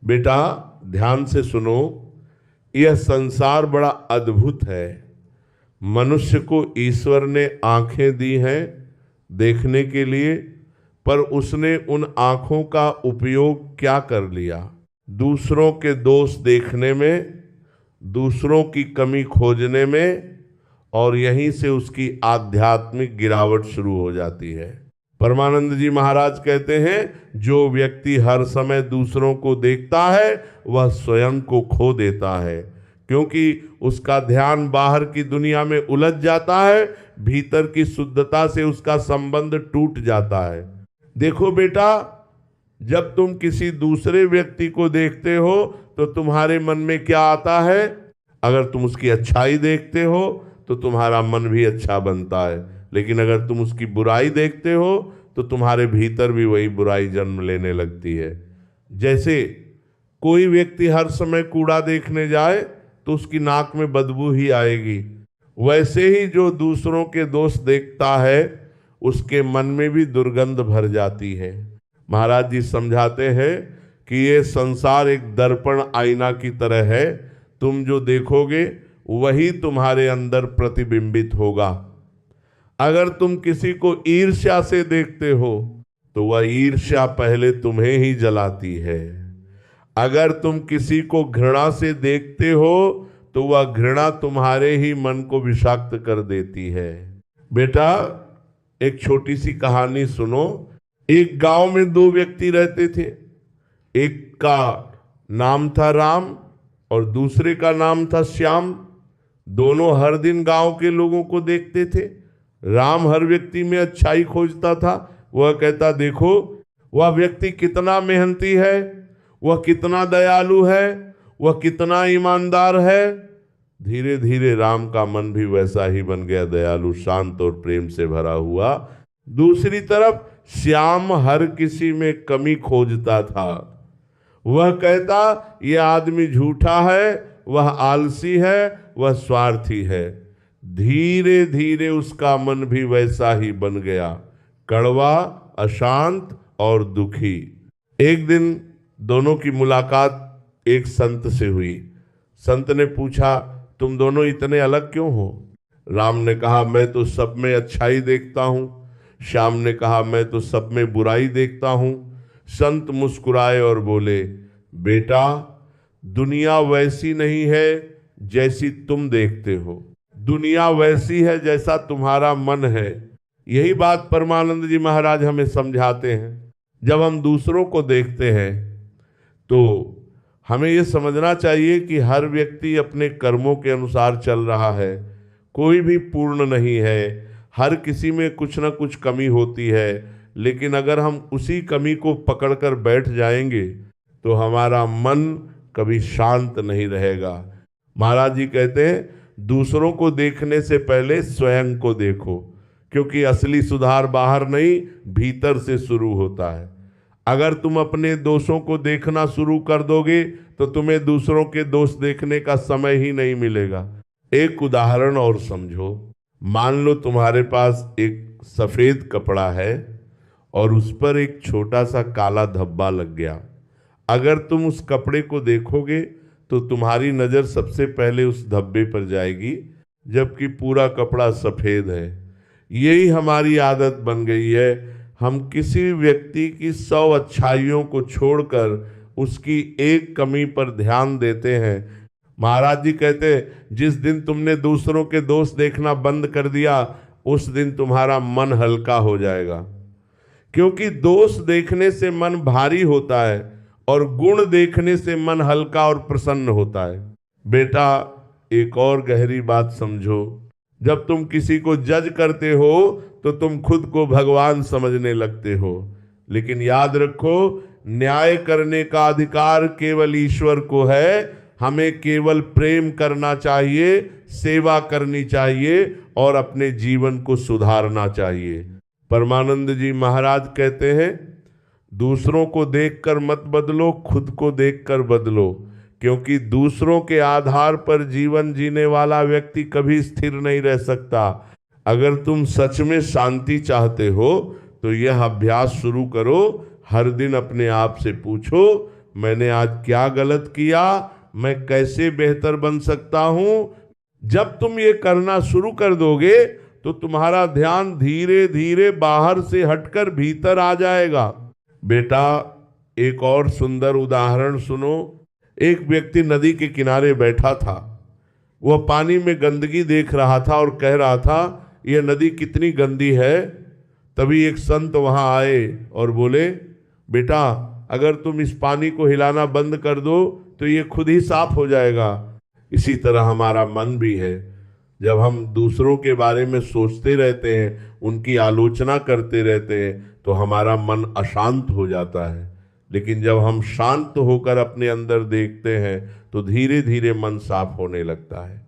बेटा ध्यान से सुनो, यह संसार बड़ा अद्भुत है। मनुष्य को ईश्वर ने आंखें दी हैं देखने के लिए, पर उसने उन आंखों का उपयोग क्या कर लिया? दूसरों के दोष देखने में, दूसरों की कमी खोजने में, और यहीं से उसकी आध्यात्मिक गिरावट शुरू हो जाती है। परमानंद जी महाराज कहते हैं, जो व्यक्ति हर समय दूसरों को देखता है वह स्वयं को खो देता है, क्योंकि उसका ध्यान बाहर की दुनिया में उलझ जाता है, भीतर की शुद्धता से उसका संबंध टूट जाता है। देखो बेटा, जब तुम किसी दूसरे व्यक्ति को देखते हो तो तुम्हारे मन में क्या आता है? अगर तुम उसकी अच्छाई देखते हो तो तुम्हारा मन भी अच्छा बनता है, लेकिन अगर तुम उसकी बुराई देखते हो तो तुम्हारे भीतर भी वही बुराई जन्म लेने लगती है। जैसे कोई व्यक्ति हर समय कूड़ा देखने जाए तो उसकी नाक में बदबू ही आएगी, वैसे ही जो दूसरों के दोष देखता है उसके मन में भी दुर्गंध भर जाती है। महाराज जी समझाते हैं कि ये संसार एक दर्पण आईना की तरह है, तुम जो देखोगे वही तुम्हारे अंदर प्रतिबिंबित होगा। अगर तुम किसी को ईर्ष्या से देखते हो तो वह ईर्ष्या पहले तुम्हें ही जलाती है। अगर तुम किसी को घृणा से देखते हो तो वह घृणा तुम्हारे ही मन को विषाक्त कर देती है। बेटा एक छोटी सी कहानी सुनो। एक गांव में दो व्यक्ति रहते थे। एक का नाम था राम और दूसरे का नाम था श्याम। दोनों हर दिन गांव के लोगों को देखते थे। राम हर व्यक्ति में अच्छाई खोजता था। वह कहता, देखो वह व्यक्ति कितना मेहनती है, वह कितना दयालु है, वह कितना ईमानदार है। धीरे धीरे राम का मन भी वैसा ही बन गया, दयालु, शांत और प्रेम से भरा हुआ। दूसरी तरफ श्याम हर किसी में कमी खोजता था। वह कहता, यह आदमी झूठा है, वह आलसी है, वह स्वार्थी है। धीरे धीरे उसका मन भी वैसा ही बन गया, कड़वा, अशांत और दुखी। एक दिन दोनों की मुलाकात एक संत से हुई। संत ने पूछा, तुम दोनों इतने अलग क्यों हो? राम ने कहा, मैं तो सब में अच्छाई देखता हूँ। श्याम ने कहा, मैं तो सब में बुराई देखता हूँ। संत मुस्कुराए और बोले, बेटा दुनिया वैसी नहीं है जैसी तुम देखते हो, दुनिया वैसी है जैसा तुम्हारा मन है। यही बात परमानंद जी महाराज हमें समझाते हैं। जब हम दूसरों को देखते हैं तो हमें ये समझना चाहिए कि हर व्यक्ति अपने कर्मों के अनुसार चल रहा है, कोई भी पूर्ण नहीं है, हर किसी में कुछ ना कुछ कमी होती है। लेकिन अगर हम उसी कमी को पकड़कर बैठ जाएंगे तो हमारा मन कभी शांत नहीं रहेगा। महाराज जी कहते हैं, दूसरों को देखने से पहले स्वयं को देखो, क्योंकि असली सुधार बाहर नहीं भीतर से शुरू होता है। अगर तुम अपने दोषों को देखना शुरू कर दोगे तो तुम्हें दूसरों के दोष देखने का समय ही नहीं मिलेगा। एक उदाहरण और समझो। मान लो तुम्हारे पास एक सफेद कपड़ा है और उस पर एक छोटा सा काला धब्बा लग गया। अगर तुम उस कपड़े को देखोगे तो तुम्हारी नज़र सबसे पहले उस धब्बे पर जाएगी, जबकि पूरा कपड़ा सफ़ेद है। यही हमारी आदत बन गई है। हम किसी व्यक्ति की 100 अच्छाइयों को छोड़कर उसकी एक कमी पर ध्यान देते हैं। महाराज जी कहते हैं, जिस दिन तुमने दूसरों के दोष देखना बंद कर दिया उस दिन तुम्हारा मन हल्का हो जाएगा, क्योंकि दोष देखने से मन भारी होता है और गुण देखने से मन हल्का और प्रसन्न होता है। बेटा एक और गहरी बात समझो। जब तुम किसी को जज करते हो तो तुम खुद को भगवान समझने लगते हो, लेकिन याद रखो, न्याय करने का अधिकार केवल ईश्वर को है। हमें केवल प्रेम करना चाहिए, सेवा करनी चाहिए और अपने जीवन को सुधारना चाहिए। परमानंद जी महाराज कहते हैं, दूसरों को देखकर मत बदलो, खुद को देखकर बदलो, क्योंकि दूसरों के आधार पर जीवन जीने वाला व्यक्ति कभी स्थिर नहीं रह सकता। अगर तुम सच में शांति चाहते हो तो यह अभ्यास शुरू करो। हर दिन अपने आप से पूछो, मैंने आज क्या गलत किया, मैं कैसे बेहतर बन सकता हूं। जब तुम ये करना शुरू कर दोगे तो तुम्हारा ध्यान धीरे धीरे बाहर से हटकर भीतर आ जाएगा। बेटा, एक और सुंदर उदाहरण सुनो। एक व्यक्ति नदी के किनारे बैठा था। वह पानी में गंदगी देख रहा था और कह रहा था, यह नदी कितनी गंदी है। तभी एक संत वहां आए और बोले, बेटा, अगर तुम इस पानी को हिलाना बंद कर दो तो ये खुद ही साफ हो जाएगा। इसी तरह हमारा मन भी है। जब हम दूसरों के बारे में सोचते रहते हैं, उनकी आलोचना करते रहते हैं, तो हमारा मन अशांत हो जाता है। लेकिन जब हम शांत होकर अपने अंदर देखते हैं तो धीरे धीरे मन साफ होने लगता है।